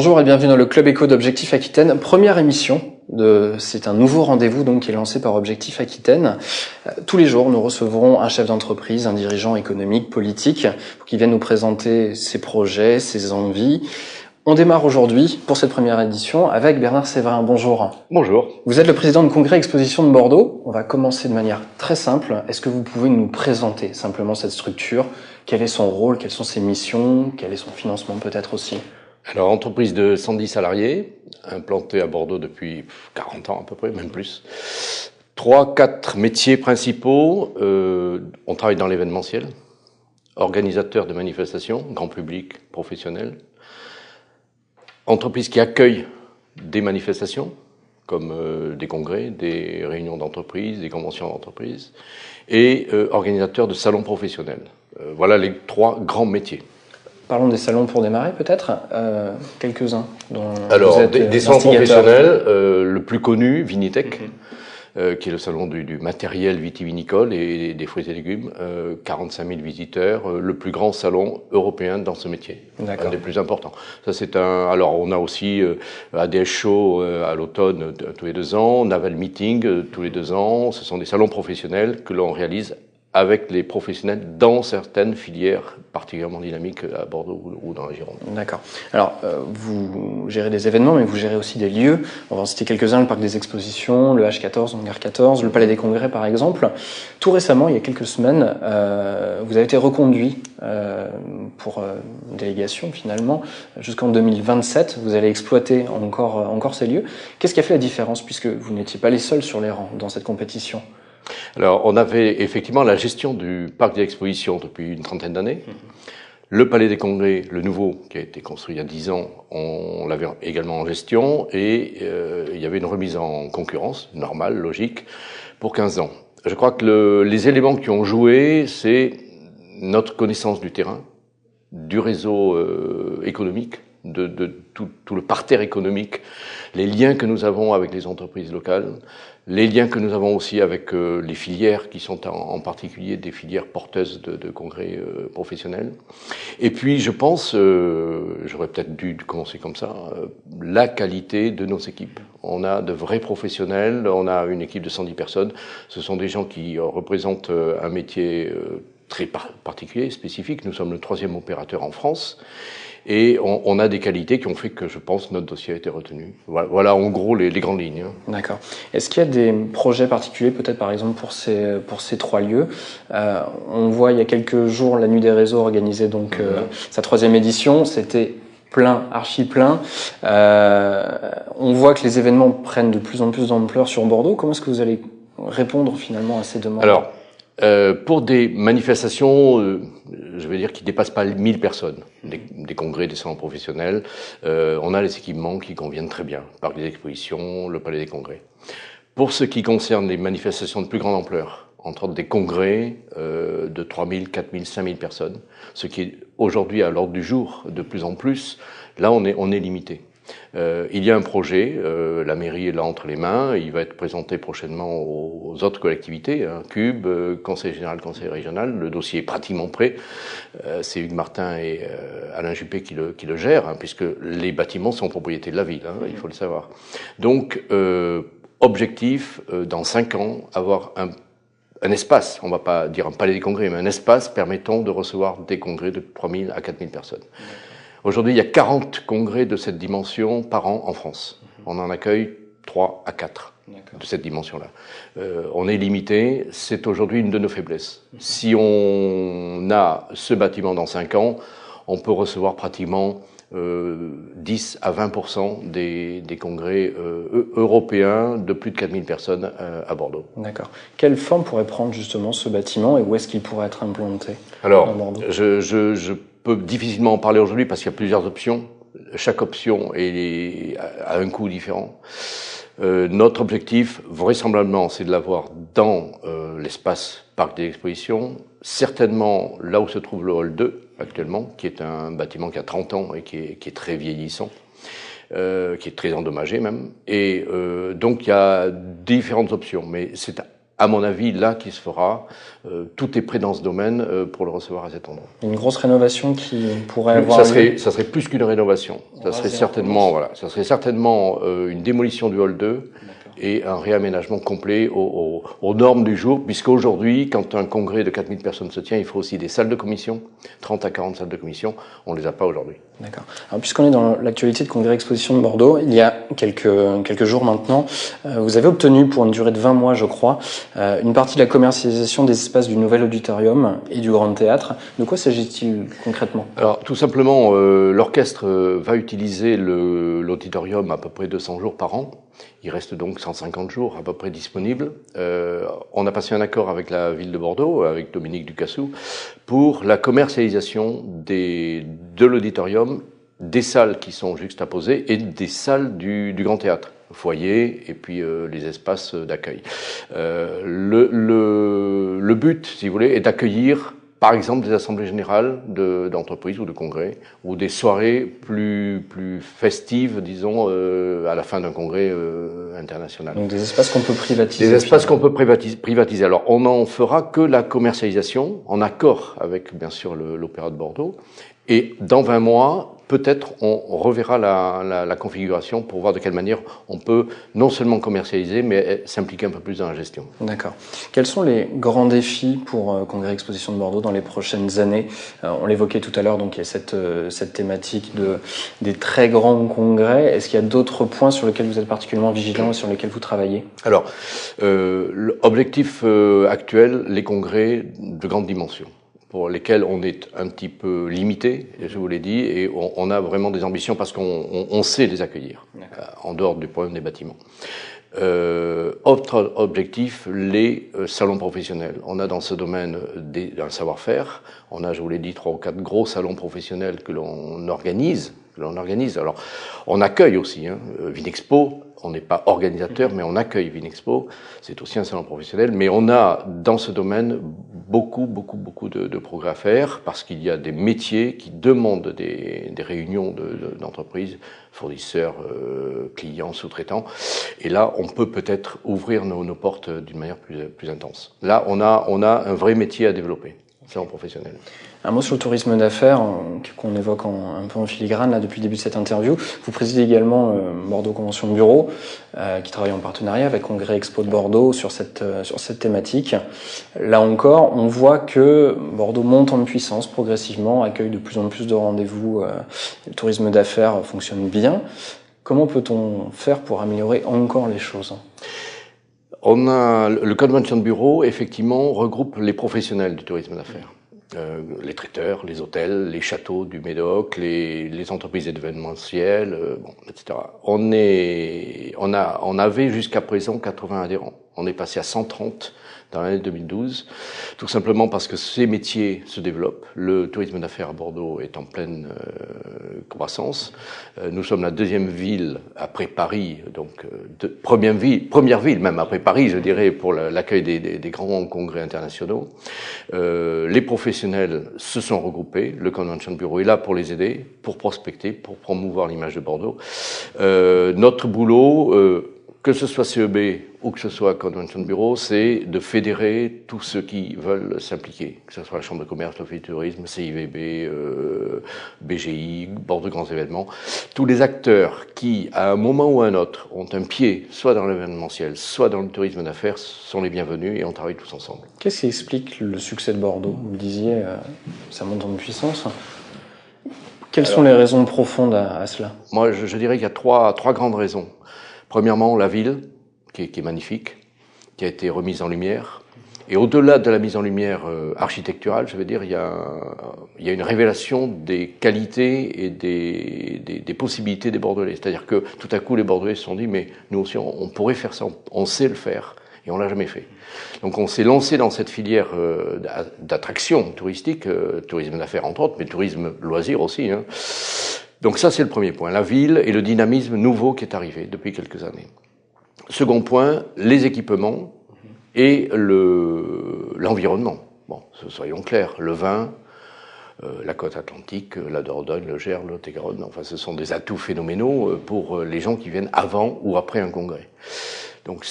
Bonjour et bienvenue dans le Club Éco d'Objectif Aquitaine. Première émission, c'est un nouveau rendez-vous donc qui est lancé par Objectif Aquitaine. Tous les jours, nous recevrons un chef d'entreprise, un dirigeant économique, politique, pour qu'il vienne nous présenter ses projets, ses envies. On démarre aujourd'hui pour cette première édition avec Bernard Séverin. Bonjour. Bonjour. Vous êtes le président de Congrès Exposition de Bordeaux. On va commencer de manière très simple. Est-ce que vous pouvez nous présenter simplement cette structure? Quel est son rôle? Quelles sont ses missions? Quel est son financement peut-être aussi? Alors, entreprise de 110 salariés, implantée à Bordeaux depuis 40 ans à peu près, même plus. 3-4 métiers principaux. On travaille dans l'événementiel, organisateur de manifestations, grand public, professionnel. Entreprise qui accueille des manifestations, comme des congrès, des réunions d'entreprise, des conventions d'entreprise, et organisateur de salons professionnels. Voilà les 3 grands métiers. Parlons des salons pour démarrer peut-être, quelques-uns dont Alors, vous êtes des salons professionnels, le plus connu, Vinitech, qui est le salon du matériel vitivinicole et des fruits et légumes, 45 000 visiteurs, le plus grand salon européen dans ce métier, un des plus importants. Ça c'est alors on a aussi ADS Show à l'automne tous les 2 ans, Naval Meeting tous les 2 ans, ce sont des salons professionnels que l'on réalise avec les professionnels dans certaines filières particulièrement dynamiques à Bordeaux ou dans la Gironde. D'accord. Alors, vous gérez des événements, mais vous gérez aussi des lieux. On va en citer quelques-uns, le Parc des Expositions, le H14, Hangar 14, le Palais des Congrès, par exemple. Tout récemment, il y a quelques semaines, vous avez été reconduit pour une délégation, finalement, jusqu'en 2027. Vous allez exploiter encore ces lieux. Qu'est-ce qui a fait la différence, puisque vous n'étiez pas les seuls sur les rangs dans cette compétition? Alors, on avait effectivement la gestion du parc des expositions depuis une trentaine d'années. Le Palais des Congrès, le nouveau, qui a été construit il y a 10 ans, on l'avait également en gestion et il y avait une remise en concurrence, normale, logique, pour 15 ans. Je crois que les éléments qui ont joué, c'est notre connaissance du terrain, du réseau économique, de tout le parterre économique, les liens que nous avons avec les entreprises locales, les liens que nous avons aussi avec les filières qui sont en particulier des filières porteuses de congrès professionnels. Et puis je pense, j'aurais peut-être dû commencer comme ça, la qualité de nos équipes. On a de vrais professionnels, on a une équipe de 110 personnes, ce sont des gens qui représentent un métier très particulier, spécifique. Nous sommes le 3e opérateur en France. Et on a des qualités qui ont fait que, je pense, notre dossier a été retenu. Voilà en gros les grandes lignes. D'accord. Est-ce qu'il y a des projets particuliers, peut-être par exemple pour ces 3 lieux? On voit il y a quelques jours la Nuit des réseaux organisée donc sa 3e édition. C'était plein, archi plein. On voit que les événements prennent de plus en plus d'ampleur sur Bordeaux. Comment est-ce que vous allez répondre finalement à ces demandes? Alors, pour des manifestations, je veux dire, qui dépassent pas 1000 personnes, des congrès, des salons professionnels, on a les équipements qui conviennent très bien, Parc des Expositions, le Palais des Congrès. Pour ce qui concerne les manifestations de plus grande ampleur, entre autres des congrès de 3000, 4000, 5000 personnes, ce qui est aujourd'hui à l'ordre du jour de plus en plus, là on est limité. Il y a un projet, la mairie l'a entre les mains, il va être présenté prochainement aux autres collectivités, Cube, Conseil général, Conseil régional, le dossier est pratiquement prêt, c'est Hugues Martin et Alain Juppé qui le gèrent, puisque les bâtiments sont propriété de la ville, il faut le savoir. Donc, objectif, dans 5 ans, avoir un espace, on va pas dire un palais des congrès, mais un espace permettant de recevoir des congrès de 3000 à 4000 personnes. Aujourd'hui, il y a 40 congrès de cette dimension par an en France. On en accueille 3 à 4 de cette dimension-là. On est limité, c'est aujourd'hui une de nos faiblesses. Si on a ce bâtiment dans 5 ans, on peut recevoir pratiquement 10 à 20% des congrès européens de plus de 4000 personnes à Bordeaux. D'accord. Quelle forme pourrait prendre justement ce bâtiment et où est-ce qu'il pourrait être implanté? Alors, je peux difficilement en parler aujourd'hui parce qu'il y a plusieurs options. Chaque option a un coût différent. Notre objectif, vraisemblablement, c'est de l'avoir dans l'espace Parc des Expositions, certainement là où se trouve le Hall 2 actuellement, qui est un bâtiment qui a 30 ans et qui est très vieillissant, qui est très endommagé même. Et donc il y a différentes options, mais c'est à mon avis, là qui se fera. Tout est prêt dans ce domaine pour le recevoir à cet endroit. Une grosse rénovation qui pourrait avoir lieu. Ça serait plus qu'une rénovation. Ça serait certainement une démolition du hall 2 et un réaménagement complet aux normes du jour, puisqu'aujourd'hui, quand un congrès de 4000 personnes se tient, il faut aussi des salles de commission, 30 à 40 salles de commission. On les a pas aujourd'hui. D'accord. Alors, puisqu'on est dans l'actualité de Congrès Exposition de Bordeaux, il y a quelques jours maintenant, vous avez obtenu, pour une durée de 20 mois, je crois, une partie de la commercialisation des espaces du nouvel auditorium et du Grand Théâtre. De quoi s'agit-il concrètement? Alors, tout simplement, l'orchestre va utiliser l'auditorium à peu près 200 jours par an. Il reste donc 150 jours à peu près disponibles. On a passé un accord avec la ville de Bordeaux, avec Dominique Ducassou, pour la commercialisation de l'auditorium, des salles qui sont juxtaposées et des salles du Grand Théâtre, foyer et puis les espaces d'accueil. Le but, si vous voulez, est d'accueillir par exemple des assemblées générales d'entreprises ou de congrès, ou des soirées plus festives, disons, à la fin d'un congrès international. Donc des espaces qu'on peut privatiser. Des espaces qu'on peut privatiser. Alors on n'en fera que la commercialisation, en accord avec bien sûr l'Opéra de Bordeaux, et dans 20 mois, peut-être on reverra la configuration pour voir de quelle manière on peut non seulement commercialiser, mais s'impliquer un peu plus dans la gestion. D'accord. Quels sont les grands défis pour Congrès Exposition de Bordeaux dans les prochaines années? On l'évoquait tout à l'heure, donc il y a cette thématique des très grands congrès. Est-ce qu'il y a d'autres points sur lesquels vous êtes particulièrement vigilant et sur lesquels vous travaillez? Alors, l'objectif actuel, les congrès de grande dimension, pour lesquels on est un petit peu limité, je vous l'ai dit, et on a vraiment des ambitions parce qu'on sait les accueillir, en dehors du problème des bâtiments. Autre objectif, les salons professionnels. On a dans ce domaine un savoir-faire. On a, je vous l'ai dit, 3 ou 4 gros salons professionnels que l'on organise. Alors, on accueille aussi, Vinexpo. On n'est pas organisateur, mais on accueille Vinexpo. C'est aussi un salon professionnel. Mais on a, dans ce domaine, beaucoup de progrès à faire parce qu'il y a des métiers qui demandent des réunions d'entreprises, fournisseurs, clients, sous-traitants. Et là, on peut peut-être ouvrir nos portes d'une manière plus intense. Là, on a un vrai métier à développer. Salon professionnel. Un mot sur le tourisme d'affaires qu'on évoque un peu en filigrane là depuis le début de cette interview. Vous présidez également Bordeaux Convention Bureau, qui travaille en partenariat avec Congrès Expo de Bordeaux sur cette thématique. Là encore, on voit que Bordeaux monte en puissance progressivement, accueille de plus en plus de rendez-vous. Le tourisme d'affaires fonctionne bien. Comment peut-on faire pour améliorer encore les choses ? Le Convention Bureau, effectivement, regroupe les professionnels du tourisme d'affaires. Les traiteurs, les hôtels, les châteaux du Médoc, les entreprises événementielles, etc. On avait jusqu'à présent 80 adhérents. On est passé à 130 dans l'année 2012, tout simplement parce que ces métiers se développent. Le tourisme d'affaires à Bordeaux est en pleine croissance. Nous sommes la deuxième ville après Paris, donc première ville même après Paris, je dirais, pour l'accueil des grands congrès internationaux. Les professionnels se sont regroupés. Le Convention Bureau est là pour les aider, pour prospecter, pour promouvoir l'image de Bordeaux. Notre boulot, que ce soit CEB ou que ce soit Convention Bureau, c'est de fédérer tous ceux qui veulent s'impliquer, que ce soit la Chambre de commerce, l'Office du tourisme, CIVB, BGI, Bordeaux Grands Événements. Tous les acteurs qui, à un moment ou à un autre, ont un pied soit dans l'événementiel, soit dans le tourisme d'affaires, sont les bienvenus et on travaille tous ensemble. Qu'est-ce qui explique le succès de Bordeaux? Vous le disiez, ça monte en puissance. Quelles sont les raisons profondes à cela? Moi, je dirais qu'il y a trois grandes raisons. Premièrement, la ville, qui est magnifique, qui a été remise en lumière. Et au-delà de la mise en lumière architecturale, je veux dire, il y a une révélation des qualités et des possibilités des Bordelais. C'est-à-dire que tout à coup, les Bordelais se sont dit, mais nous aussi, on pourrait faire ça, on sait le faire, et on l'a jamais fait. Donc on s'est lancé dans cette filière d'attraction touristique, tourisme d'affaires entre autres, mais tourisme loisir aussi, hein. Donc ça, c'est le premier point, la ville et le dynamisme nouveau qui est arrivé depuis quelques années. Second point, les équipements et l'environnement. Bon, soyons clairs, le vin, la côte atlantique, la Dordogne, le Gers, le Lot-et-Garonne, enfin ce sont des atouts phénoménaux pour les gens qui viennent avant ou après un congrès. Donc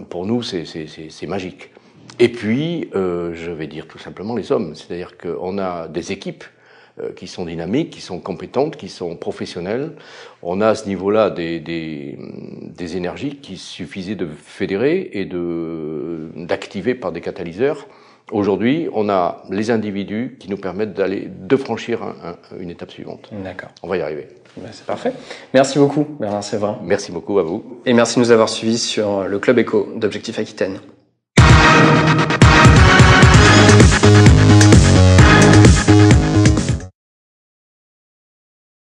pour nous, c'est magique. Et puis, je vais dire tout simplement les hommes. C'est-à-dire qu'on a des équipes qui sont dynamiques, qui sont compétentes, qui sont professionnelles. On a à ce niveau-là des énergies qu'il suffisait de fédérer et d'activer par des catalyseurs. Aujourd'hui, on a les individus qui nous permettent de franchir une étape suivante. D'accord. On va y arriver. C'est parfait. Merci beaucoup, Bernard Séverin. Merci beaucoup à vous. Et merci de nous avoir suivis sur le Club Éco d'Objectif Aquitaine.